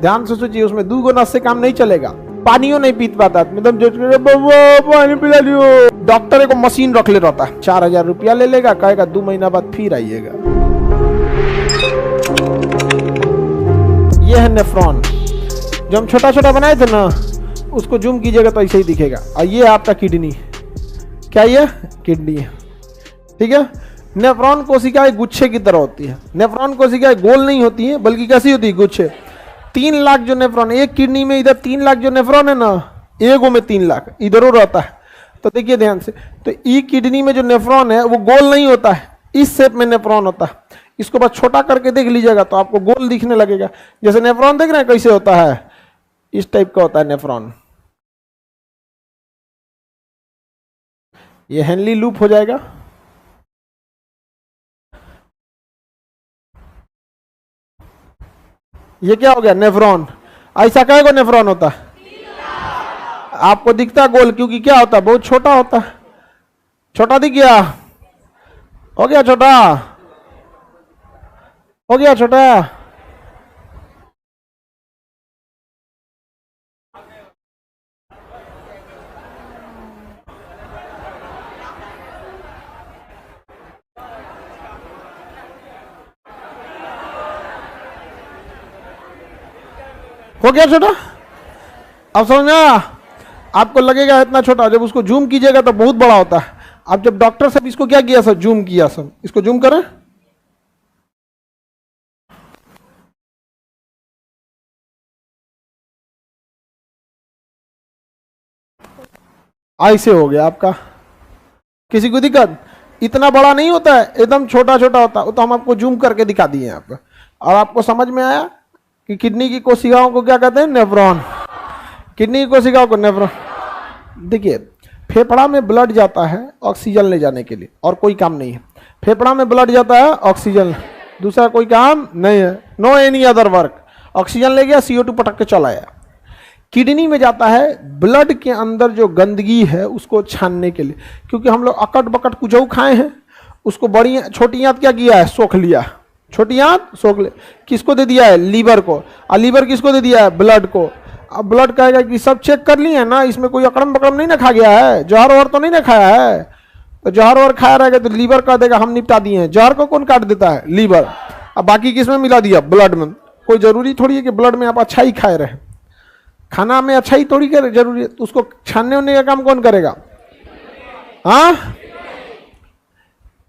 ध्यान से सोचिए, उसमें 2 गो नस से काम नहीं चलेगा। पानियों नहीं पी पाता, मतलब पानी पिला दियो। डॉक्टर को मशीन रख ले रहता है, 4000 रुपया ले लेगा, कहेगा 2 महीना बाद फिर आइएगा। ये है नेफ्रॉन, जो हम छोटा छोटा बनाए थे ना, उसको जूम कीजिएगा तो ऐसे ही दिखेगा। और ये आपका किडनी, क्या ये किडनी है, ठीक है। नेफ्रॉन कोशिकाएं गुच्छे की तरह होती है। नेफ्रॉन कोशिकाएं गोल नहीं होती हैं, बल्कि कैसी होती है, गुच्छे। 3 लाख जो नेफ्रॉन एक किडनी में, इधर 3 लाख जो नेफ्रॉन है ना, एगो में 3 लाख इधरों रहता है। तो देखिए ध्यान से, तो ई किडनी में जो नेफ्रॉन है वो गोल नहीं होता है, इस शेप में नेफ्रॉन होता है। इसको बस छोटा करके देख लीजिएगा तो आपको गोल दिखने लगेगा। जैसे नेफ्रॉन देख रहे हैं कैसे होता है, इस टाइप का होता है नेफ्रॉन। ये हेनली लूप हो जाएगा। ये क्या हो गया, नेफ्रॉन। ऐसा कई गो नेफ्रॉन होता है, आपको दिखता गोल, क्योंकि क्या होता है, बहुत छोटा होता है। छोटा दिख गया, हो गया छोटा, हो गया छोटा। हो गया छोटा। अब समझना, आपको लगेगा इतना छोटा, जब उसको जूम कीजिएगा तो बहुत बड़ा होता है। अब जब डॉक्टर साहब इसको क्या किया सर, जूम किया सर, इसको जूम करें, ऐसे हो गया आपका। किसी को दिक्कत, इतना बड़ा नहीं होता है, एकदम छोटा छोटा होता है। तो हम आपको जूम करके दिखा दिए आपको, और आपको समझ में आया कि किडनी की कोशिकाओं को क्या कहते हैं, नेफ्रॉन। किडनी की कोशिकाओं को नेफ्रॉन। देखिए, फेफड़ा में ब्लड जाता है ऑक्सीजन ले जाने के लिए, और कोई काम नहीं है। फेफड़ा में ब्लड जाता है ऑक्सीजन, दूसरा कोई काम नहीं है, no any other work. Oxygen ले गया, CO2 पटक के चला आया। किडनी में जाता है ब्लड के अंदर जो गंदगी है उसको छानने के लिए, क्योंकि हम लोग अकट बकट कुछ खाए हैं, उसको बड़ी छोटी आंत क्या किया है, सोख लिया। छोटी आंत सोख ले, किसको दे दिया है, लीवर को। और लीवर किसको दे दिया है, ब्लड को। अब ब्लड कहेगा कि सब चेक कर लिए ना, इसमें कोई अकड़म बकड़म नहीं ना खा गया है, जहर वहर तो नहीं ना खाया है। तो जहर वहर खाया रहेगा तो लीवर कह देगा हम निपटा दिए हैं। जहर को कौन काट देता है, लीवर। अब बाकी किस में मिला दिया, ब्लड में। कोई जरूरी थोड़ी है कि ब्लड में आप अच्छा ही खाए रहे, खाना में अच्छा ही थोड़ी कर जरूरी है। तो उसको छानने उनने का काम कौन करेगा, हाँ,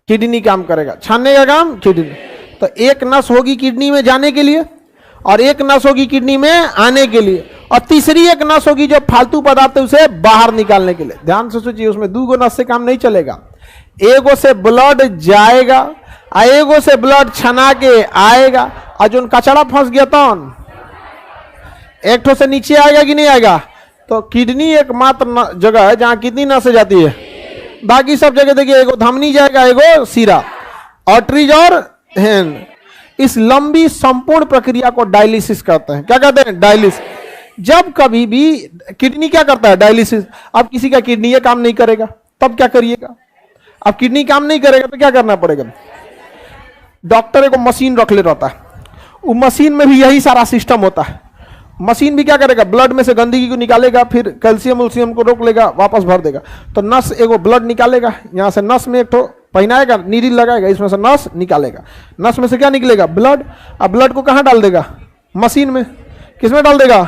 किडनी काम करेगा। छानने का काम किडनी। तो एक नस होगी किडनी में जाने के लिए, और एक नस होगी किडनी में आने के लिए, और तीसरी एक नस होगी जो फालतू पदार्थ है उसे बाहर निकालने के लिए। ध्यान से सोचिए, उसमें 2 गो नस से काम नहीं चलेगा। एगो से ब्लड जाएगा, एगो से ब्लड छना के आएगा, और जो कचड़ा फंस गया तो एक ठो से नीचे आएगा कि नहीं आएगा। तो किडनी एकमात्र जगह है जहां कितनी नसें जाती है, बाकी सब जगह देखिए, एगो धमनी जाएगा, एगो सीरा, आर्टरीज और हेन। इस लंबी संपूर्ण प्रक्रिया को डायलिसिस कहते हैं। क्या कहते हैं, डायलिसिस। जब कभी भी किडनी क्या करता है, डायलिसिस। अब किसी का किडनी ये काम नहीं करेगा, तब क्या करिएगा। अब किडनी काम नहीं करेगा तो क्या करना पड़ेगा, डॉक्टर को मशीन रख ले रहता है, वो मशीन में भी यही सारा सिस्टम होता है। मशीन भी क्या करेगा, ब्लड में से गंदगी को निकालेगा, फिर कैल्शियम उल्शियम को रोक लेगा, वापस भर देगा। तो नस एगो ब्लड निकालेगा, यहाँ से नस में एक ठो पहनाएगा, नीडल लगाएगा, इसमें से नस निकालेगा। नस में से क्या निकलेगा, ब्लड। अब ब्लड को कहाँ डाल देगा, मशीन में। किस में डाल देगा,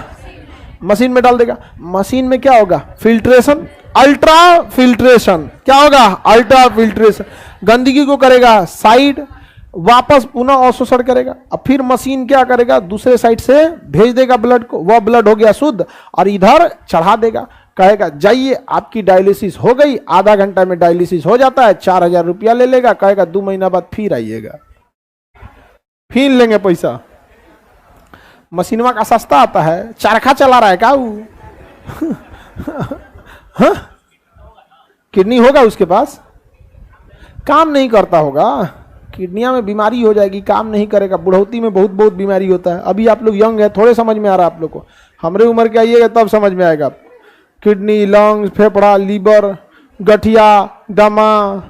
मशीन में डाल देगा। मशीन में क्या होगा, फिल्ट्रेशन, अल्ट्रा फिल्ट्रेशन। क्या होगा, अल्ट्रा फिल्ट्रेशन। गंदगी को करेगा साइड, वापस पुनः अवशोषण करेगा। अब फिर मशीन क्या करेगा, दूसरे साइड से भेज देगा ब्लड को, वह ब्लड हो गया शुद्ध, और इधर चढ़ा देगा। कहेगा जाइए आपकी डायलिसिस हो गई, आधा घंटा में डायलिसिस हो जाता है, 4000 रुपया ले लेगा, कहेगा 2 महीना बाद फिर आइएगा, फिर लेंगे पैसा। मशीनवा का सस्ता आता है, चरखा चला रहा है क्या वो हाँ? किडनी होगा उसके पास, काम नहीं करता होगा, किडनियां में बीमारी हो जाएगी, काम नहीं करेगा। बुढ़ौती में बहुत बहुत बीमारी होता है। अभी आप लोग यंग है, थोड़े समझ में आ रहा है आप लोग को, हमारे उम्र के आइएगा तब समझ में आएगा। किडनी, लंग्स, फेफड़ा, लीवर, गठिया, दमा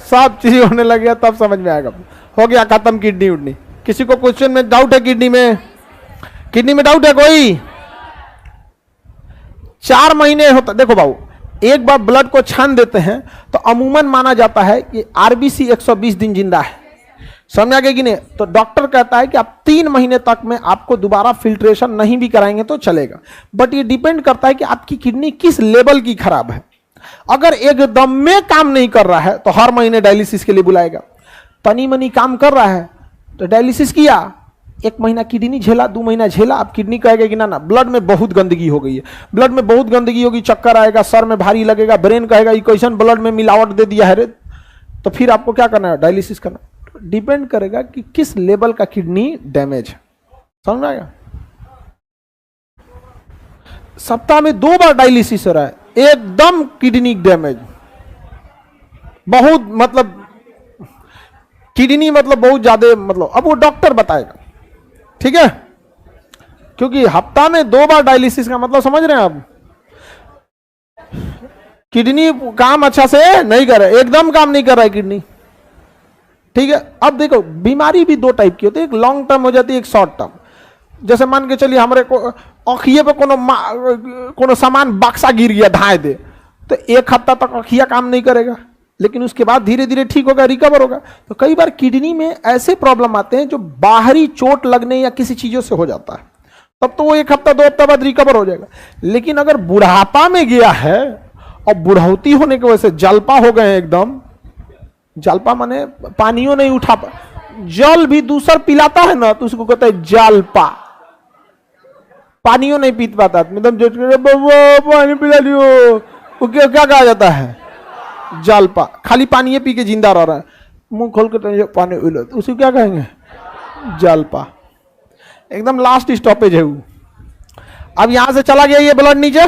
सब चीज होने लगे तब समझ में आएगा। हो गया खत्म किडनी उडनी। किसी को क्वेश्चन में डाउट है किडनी में? किडनी में डाउट है कोई? 4 महीने होता, देखो बाबू, एक बार ब्लड को छान देते हैं तो अमूमन माना जाता है कि आरबीसी 120 दिन जिंदा है, समझ आ गया कि नहीं? तो डॉक्टर कहता है कि आप 3 महीने तक में आपको दोबारा फिल्ट्रेशन नहीं भी कराएंगे तो चलेगा, बट ये डिपेंड करता है कि आपकी किडनी किस लेवल की खराब है। अगर एकदम में काम नहीं कर रहा है तो हर महीने डायलिसिस के लिए बुलाएगा। तनी मनी काम कर रहा है तो डायलिसिस किया, 1 महीना किडनी झेला, 2 महीना झेला, अब किडनी कहेगा कि ना ना ब्लड में बहुत गंदगी हो गई है, ब्लड में बहुत गंदगी होगी, चक्कर आएगा, सर में भारी लगेगा, ब्रेन कहेगा ये कैसन ब्लड में मिलावट दे दिया है रे, तो फिर आपको क्या करना है? डायलिसिस करना। डिपेंड करेगा कि किस लेवल का किडनी डैमेज है, समझ में आएगा? सप्ताह में 2 बार डायलिसिस हो रहा है, एकदम किडनी डैमेज, बहुत मतलब किडनी मतलब बहुत ज्यादा, मतलब अब वो डॉक्टर बताएगा, ठीक है? क्योंकि हफ्ता में 2 बार डायलिसिस का मतलब समझ रहे हैं आप? किडनी काम अच्छा से नहीं कर रहा है, एकदम काम नहीं कर रहा है किडनी, ठीक है? अब देखो बीमारी भी 2 टाइप की होती है, एक लॉन्ग टर्म हो जाती है, एक शॉर्ट टर्म। जैसे मान के चलिए हमारे को अखिए पे कोनो सामान बक्सा गिर गया धाए दे, तो 1 हफ्ता तक अखिया काम नहीं करेगा, लेकिन उसके बाद धीरे धीरे ठीक होगा, रिकवर होगा। तो कई बार किडनी में ऐसे प्रॉब्लम आते हैं जो बाहरी चोट लगने या किसी चीजों से हो जाता है, तब तो वो 1 हफ्ता 2 हफ्ता बाद रिकवर हो जाएगा। लेकिन अगर बुढ़ापा में गया है और बुढ़ौती होने की वजह से जलपा हो गए हैं, एकदम जलपा माने पानियों नहीं उठा, जल भी दूसरा पिलाता है ना तो उसको कहता है जलपा, पानियों नहीं पी पाता, एकदम पानी पिला लियो, वो क्या कहा जाता है? जलपा। खाली पानी पी के जिंदा रह रहा है, मुंह खोल के पानी उसे क्या कहेंगे? जलपा। एकदम लास्ट स्टॉपेज है वो। अब यहां से चला गया ये ब्लड नीचे,